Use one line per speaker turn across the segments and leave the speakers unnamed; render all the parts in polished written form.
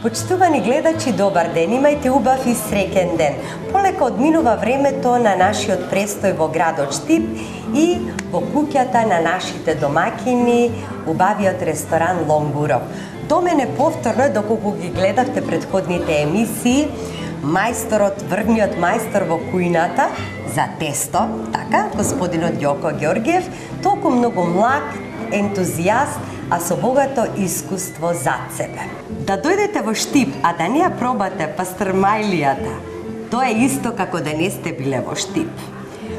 Почитувани гледачи, добар ден, имајте убав и среќен ден. Полека одминува времето на нашиот престој во градот Штип и во куќата на нашите домакини, убавиот ресторан Лонгуров. До мене повторно, доколку ги гледавте предходните емисии, мајсторот, врвниот мајстор во кујната за тесто, така, господинот Јоко Ѓоргиев, толку многу млад, ентузијаст, а со богато искуство зад себе. Да дојдете во Штип, а да не ја пробате пастрмајлијата, тоа е исто како да не сте биле во Штип.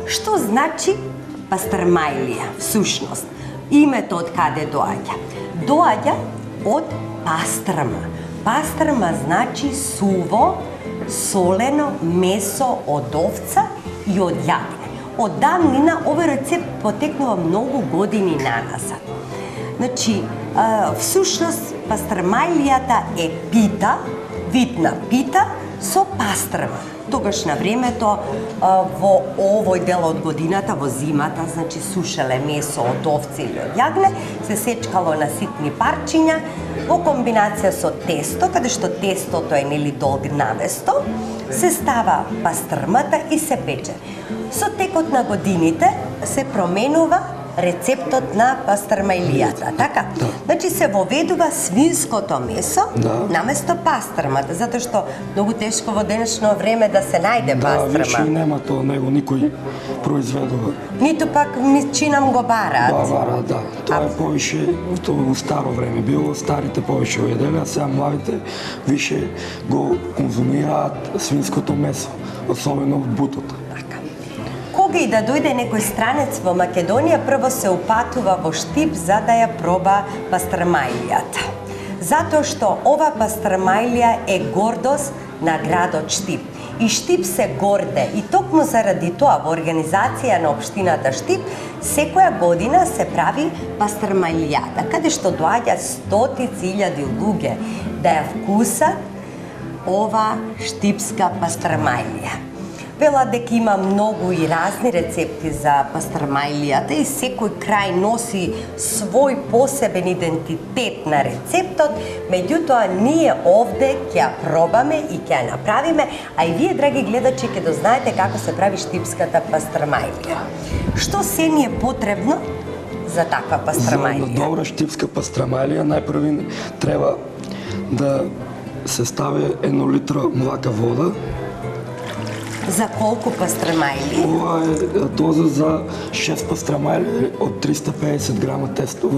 Што значи пастрмајлија, всушност? Името од каде доаѓа? Доаѓа од пастрма. Пастрма значи суво, солено месо од овца и од јагне. Од давнина овој рецепт потекнува многу години наназад. Значи, всушност пастрмајлијата е пита, вид на пита со пастрма. Тогаш на времето во овој дел од годината, во зимата, значи сушеле месо од овце или од јагне, се сечкало на ситни парчиња во комбинација со тесто, каде што тестото е нели навесто, се става пастрмата и се пече. Со текот на годините се променува рецептот на пастрмајлијата, така?
Да.
Значи се воведува свинското месо наместо пастрмата, затоа што многу тешко во денешно време да се најде пастрма.
Да, више нема тоа него никој произведува.
Ниту пак чинам го бараат.
Да, бараат, да. Тоа е повише, тоа во старо време било, старите повише го једеле, а сега младите више го конзумираат свинското месо, особено од бутото.
Кога и да дојде некој странец во Македонија, прво се упатува во Штип за да ја проба пастрмајлијата. Затоа што ова пастрмајлија е гордост на градот Штип. И Штип се горде. И токму заради тоа во организација на општината Штип секоја година се прави пастрмајлијата, каде што доаѓа стотици илјади луѓе да ја вкусат ова штипска пастрмајлија. Велат дека има многу и разни рецепти за пастрмајлијата и секој крај носи свој посебен идентитет на рецептот, меѓутоа ние овде ќе ја пробаме и ќе ја направиме, а и вие, драги гледачи, ќе дознаете како се прави штипската пастрмајлија. Што се ни е потребно за таква пастрмајлија?
За добра штипска пастрмајлија најпрви треба да се стави 1 литра млака вода.
За колку пастрмајлија?
Ова е доза за 6 пастрмајлија од 350 грама тесто,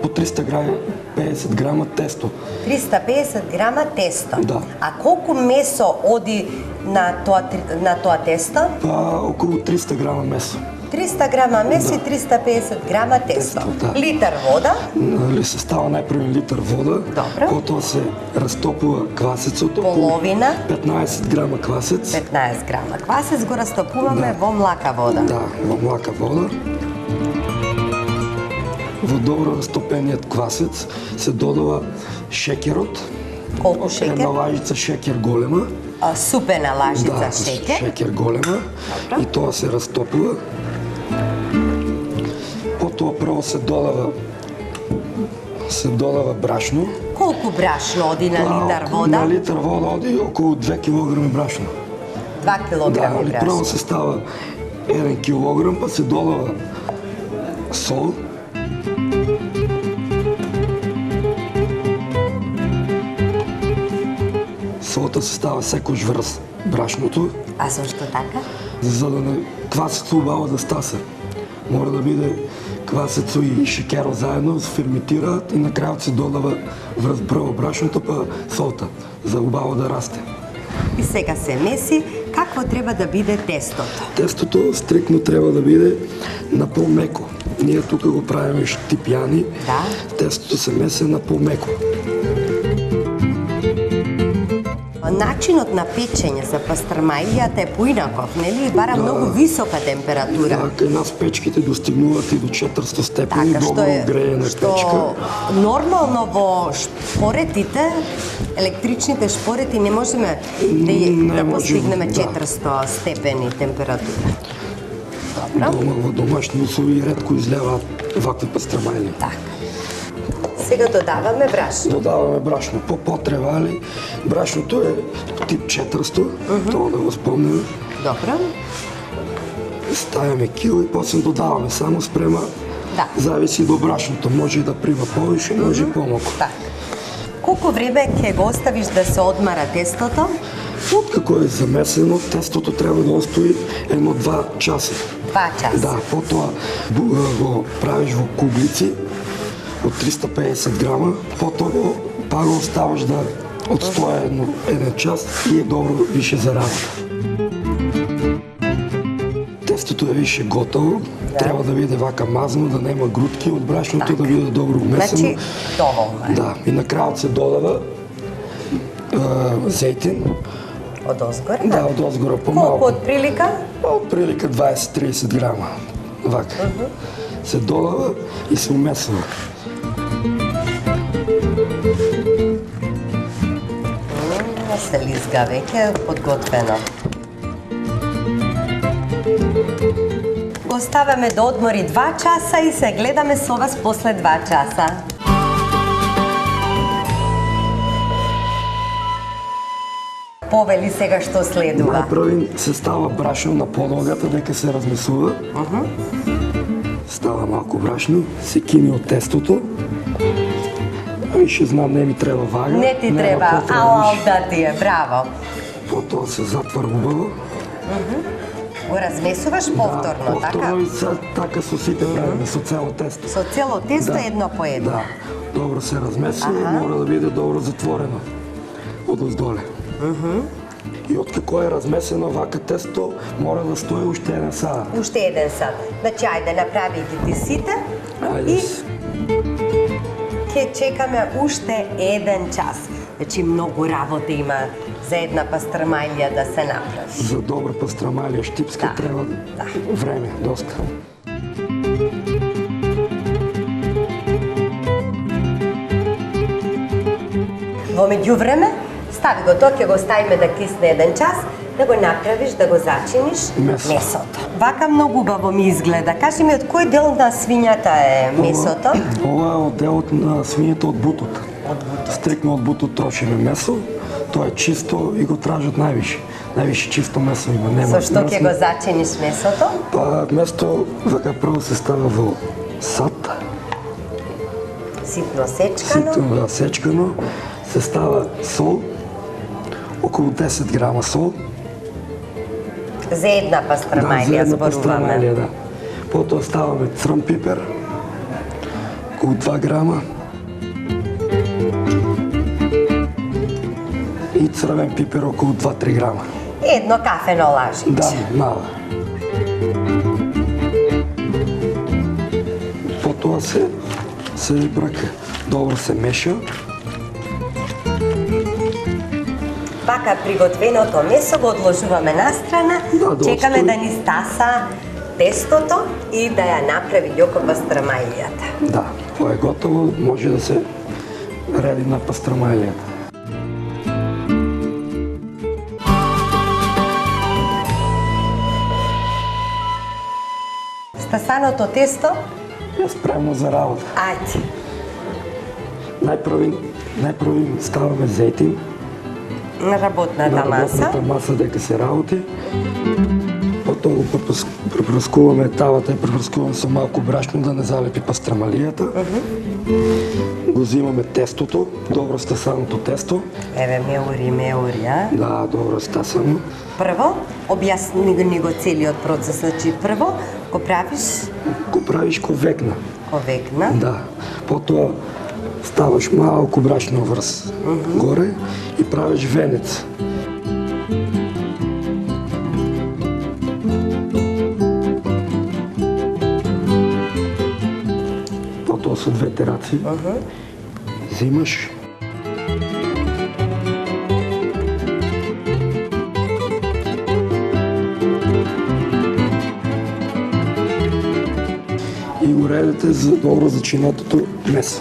по 350 грама тесто.
350 грама тесто?
Да.
А колку месо оди на тоа тесто?
Па околу 300 грама месо.
300 грама месо и 350 грама тесто.
Да.
Литар вода?
Се става најпрви литар вода, потоа се растопува квасецот,
половина,
15 грама квасец.
15 грама квасец го растопуваме во млака вода.
Да, во млака вода. Во добро растопениот квасец се додава шеќерот.
Колку шеќер?
Една лажица шеќер голема.
Супена лажица шеќер.
Шеќер голема. И тоа се растопува. Потоа прво се додава брашно.
Колку брашно оди на литар вода?
На литар вода оди околу 2 килограми брашно.
2 килограми брашно.
Прво се става 1 килограм, па се додава сол. Солта се става секој врз брашното.
А зашто така?
За да не квасецот убаво да стаса. Мора да биде квасецот и шеќерот заедно, се ферментираат и на крајот се додава врз прво брашното, па солта, за убаво да расте.
И сега се меси, какво треба да биде тестото?
Тестото стрикно треба да биде на помеко. Ние тука го правиме штипјани.
Да.
Тестото се месе на помеко.
Начинот на печење за пастрмајлијата е поинаков, нели? Бара многу висока температура.
Да, кај нас печките достигнуваат и до 400 степени, добро греена печка.
Што нормално во шпоретите, електричните шпорети не можеме да постигнеме 400 степени температура.
Во домашни услови ретко излеваат вакви пастрмајли.
Така. Сега додаваме брашно.
Додаваме брашно по потреба, али брашното е тип 400, това да го спомним.
Добро.
Ставяме кило и после додаваме само спрема.
Да.
Зависи до брашното, може и да прима повече, може и по-малко.
Так. Колко време ќе го оставиш да се одмара тестото?
Откако е замесено, тестото трябва да остои 1-2 часа.
2 часа.
Да, потоа го правиш во кублици от 350 грама, потоа па го оставаш да отстоя еден час и е добро више за работа. Тестото е више готово, трябва да биде вака мазано, да нема грудки от брашното, да биде добро умесено.
Значи, доволно е.
Да, и накрая се додава зейтин.
Од озгора?
Да, от озгора по-малко.
Колко от прилика?
От прилика 20-30 грама. Вака. Се додава и се умесва.
Се лизга веќе подготвено. Го оставяме да одмори 2 часа и се гледаме со вас после 2 часа. Повели сега што следува.
Направим се става брашно на подлогата дека се размесува. Става малко брашно, се кини от тестото. Ами ще знам, не ми трябва вага.
Не ти треба, да ти е, браво.
Потоа се затвар убаво.
Го размесуваш повторно, така?
Повторно и така со сите правиме, со цело тесто.
Со цело тесто едно по едно.
Да, добро се размесува, мора да биде добро затворено одоздоле. И откако е размесено вака тесто, мора да стои уште еден сад.
Уште еден сад. Значи, ајде, направи ги ти сите и ќе чекаме уште еден час. Значи, многу работа има за една пастрамалија да се направи.
За добра пастрамалија штипска треба време, доста.
Во меѓувреме, стави го тоа, ќе го ставиме да кисне еден час, да го направиш, да го зачиниш месото. Вака многу убаво ми изгледа. Кажи ми, од кој дел на свињата е месото?
Ова е од делот на свињето од бутот.
Од бутот.
Стрикно од бутот трошиме месо, тоа е чисто и го тражат највише. Највише чисто месо има, нема.
Со што ќе го зачиниш месото?
Па место вака прво се става во сад.
Ситно сечкано.
Ситно сечкано. Се става сол, околу 10 грама сол.
За една пастрамалија зборуваме.
Да. Потоа ставаме црн пипер, околу 2 грама. И црвен пипер околу 2-3 грама.
Едно кафено лажиче.
Да, мала. Потоа се брака, добро се меша.
Вака приготвеното месо го одложуваме настрана, чекаме да ни стаса тестото и да ја направи Ѓоко пастрамалијата.
Да, тоа е готово, може да се реди на пастрамалијата.
Стасаното тесто?
Е спремно за работа.
Ајде.
Најпрво ставаме зейтин.
На работната маса.
На работната маса дека се работи. Потоа го препрскуваме тавата и препрскуваме со малку брашно да не залепи пастрамалијата. Го взимаме тестото, добро стасаното тесто.
Еве, меури, а?
Да, добро стасано.
Прво, објасни ни го целиот процес. Значи, прво го правиш?
Го правиш ковекна.
Ковекна?
Да. Потоа ставаш малку брашно врз горе и правиш венец. Потоа со двете раци взимаш и го редете за добро зачинетото месо.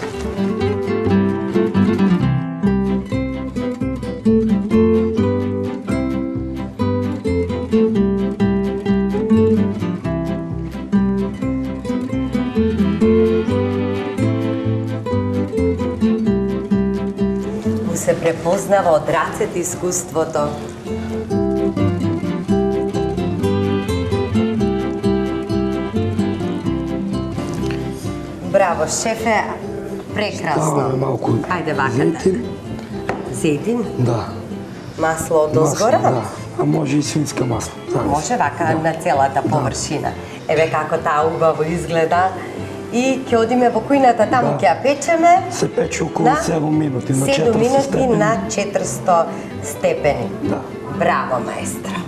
се препознава од рацете искуството. Браво, шефе, прекрасно.
Ставаме малку
Ајде вака
зејтин.
Зејтин?
Да.
Масло од
Масло,
озгора?
да. А може и свинска масло. зависи.
Може вака на целата површина. Еве како таа убаво изгледа. И ќе одиме во кујната, таму ќе ја печеме.
Се пече околу 7 минути на 400
7 минути
степени.
на 400 степени.
Да.
Браво, маестро.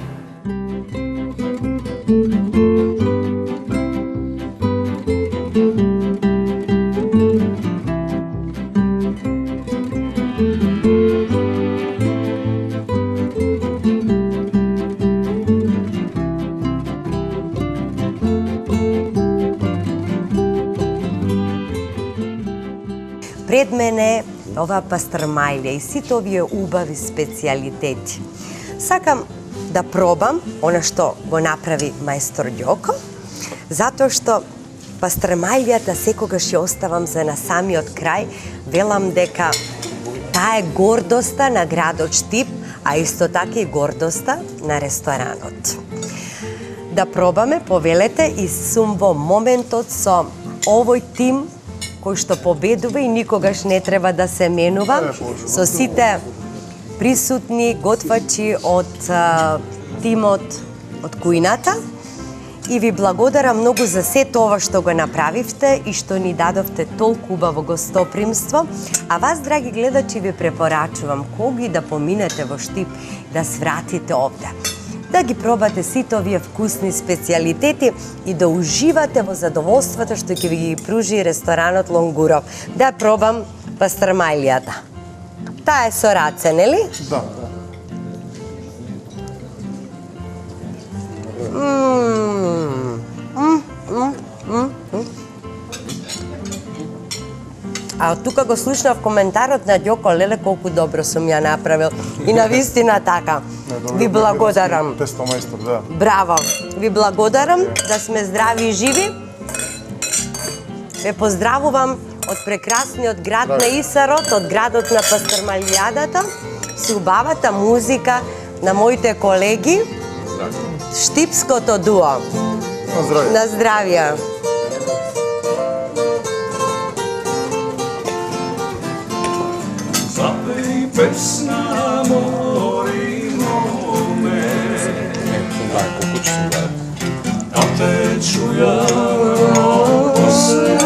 Пред мене ова пастрмајле и сите овие убави специјалитети. Сакам да пробам она што го направи маестор Ѓоко, затоа што пастрмајлијата секогаш ја оставам за на самиот крај. Велам дека таа е гордоста на градот Штип, а исто така и гордоста на ресторанот. Да пробаме, повелете, и сум во моментот со овој тим кој што победува и никогаш не треба да се менува, со сите присутни готвачи од тимот од кујната. И ви благодарам многу за сето ова што го направивте и што ни дадовте толку убаво гостопримство. А вас, драги гледачи, ви препорачувам кога и да поминете во Штип, да свратите овде. Да ги пробате сите овие вкусни специјалитети и да уживате во задоволството што ќе ви ги пружи ресторанот Лонгуров. Да пробам пастрмајлијата. Таа е со раце, нели?
Да.
А од тука го слушнав коментарот на Ѓоко, леле колку добро сум ја направил. И на вистина така. Ви благодарам.
Тесто мајстор, да.
Браво! Ви благодарам да сме здрави и живи. Ве поздравувам од прекрасниот град на Исарот, од градот на пастрмајлијадата, со убавата музика на моите колеги, Штипското дуо.
На здравје.
На здравје!
Zapej pesna morimo me, a te čuja posle.